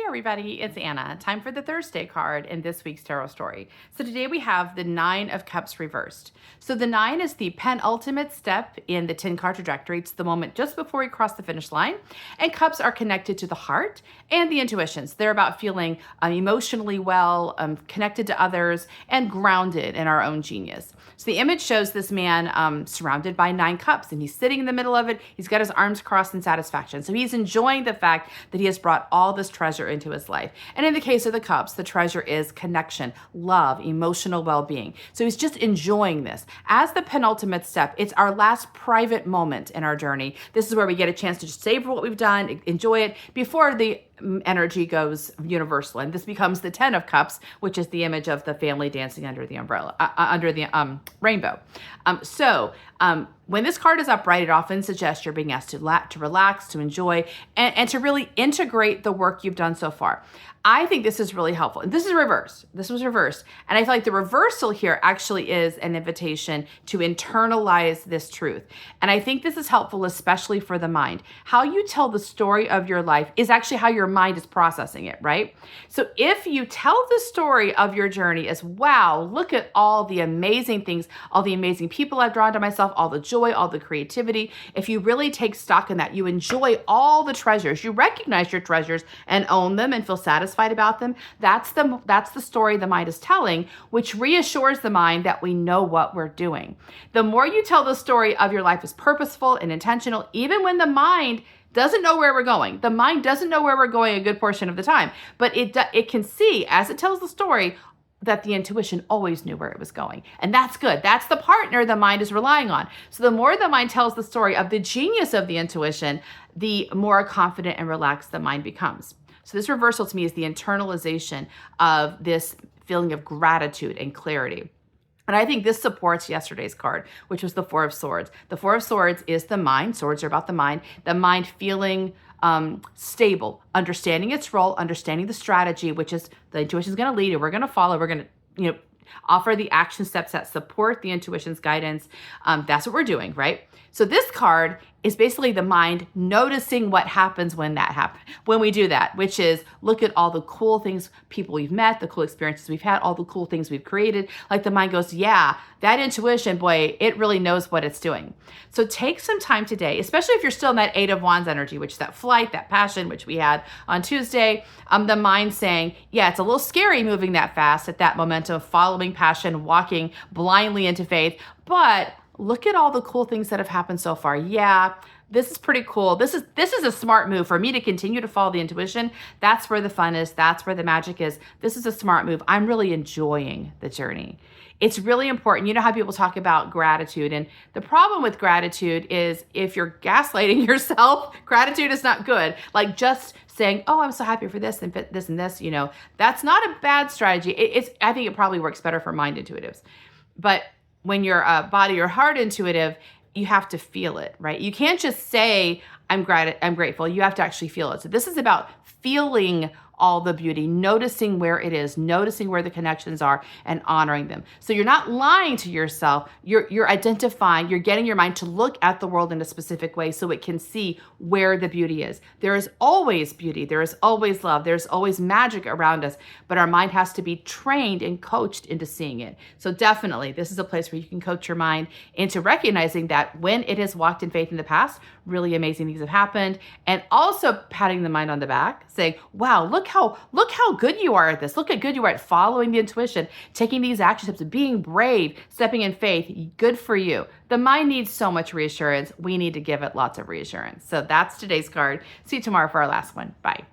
everybody, it's Anna. Time for the Thursday card in this week's tarot story. So today we have the Nine of Cups reversed. So the Nine is the penultimate step in the 10-card trajectory. It's the moment just before we cross the finish line. And cups are connected to the heart and the intuitions. They're about feeling emotionally well, connected to others, and grounded in our own genius. So the image shows this man surrounded by 9 cups, and he's sitting in the middle of it. He's got his arms crossed in satisfaction. So he's enjoying the fact that he has brought all this treasure into his life. And in the case of the cups, the treasure is connection, love, emotional well-being. So he's just enjoying this. As the penultimate step, it's our last private moment in our journey. This is where we get a chance to just savor what we've done, enjoy it before the energy goes universal. And this becomes the 10 of Cups, which is the image of the family dancing under the umbrella, under the rainbow. When this card is upright, it often suggests you're being asked to relax, to enjoy, and to really integrate the work you've done so far. I think this is really helpful. And this is reversed. This was reversed. And I feel like the reversal here actually is an invitation to internalize this truth. And I think this is helpful, especially for the mind. How you tell the story of your life is actually how your mind is processing it, right? So if you tell the story of your journey as, wow, look at all the amazing things, all the amazing people I've drawn to myself, all the joy, all the creativity. If you really take stock in that, you enjoy all the treasures, you recognize your treasures and own them and feel satisfied about them. That's the story the mind is telling, which reassures the mind that we know what we're doing. The more you tell the story of your life as purposeful and intentional, even when the mind doesn't know where we're going. The mind doesn't know where we're going a good portion of the time, but it can see as it tells the story that the intuition always knew where it was going. And that's good. That's the partner the mind is relying on. So the more the mind tells the story of the genius of the intuition, the more confident and relaxed the mind becomes. So this reversal to me is the internalization of this feeling of gratitude and clarity. And I think this supports yesterday's card, which was the Four of Swords. The Four of Swords is the mind. Swords are about the mind feeling stable, understanding its role, understanding the strategy, which is the intuition is going to lead and we're going to follow. We're going to, offer the action steps that support the intuition's guidance. That's what we're doing, right? So this card is basically the mind noticing what happens when we do that, which is look at all the cool things, people we've met, the cool experiences we've had, all the cool things we've created. Like the mind goes, yeah, that intuition, boy, it really knows what it's doing. So take some time today, especially if you're still in that Eight of Wands energy, which is that flight, that passion, which we had on Tuesday. The mind saying, yeah, it's a little scary moving that fast at that momentum, following passion, walking blindly into faith, but look at all the cool things that have happened so far. Yeah, this is pretty cool. This is a smart move for me to continue to follow the intuition. That's where the fun is. That's where the magic is. This is a smart move. I'm really enjoying the journey. It's really important. You know how people talk about gratitude, and the problem with gratitude is if you're gaslighting yourself, gratitude is not good. Like just saying, oh, I'm so happy for this and this and this, that's not a bad strategy. I think it probably works better for mind intuitives. But when you're a body or heart intuitive, you have to feel it, right? You can't just say, I'm grateful. You have to actually feel it. So this is about feeling all the beauty, noticing where it is, noticing where the connections are, and honoring them. So you're not lying to yourself. You're identifying, you're getting your mind to look at the world in a specific way so it can see where the beauty is. There is always beauty. There is always love. There's always magic around us, but our mind has to be trained and coached into seeing it. So definitely, this is a place where you can coach your mind into recognizing that when it has walked in faith in the past, really amazing things have happened, and also patting the mind on the back, saying, wow, look how good you are at this. Look how good you are at following the intuition, taking these action steps, being brave, stepping in faith. Good for you. The mind needs so much reassurance. We need to give it lots of reassurance. So that's today's card. See you tomorrow for our last one. Bye.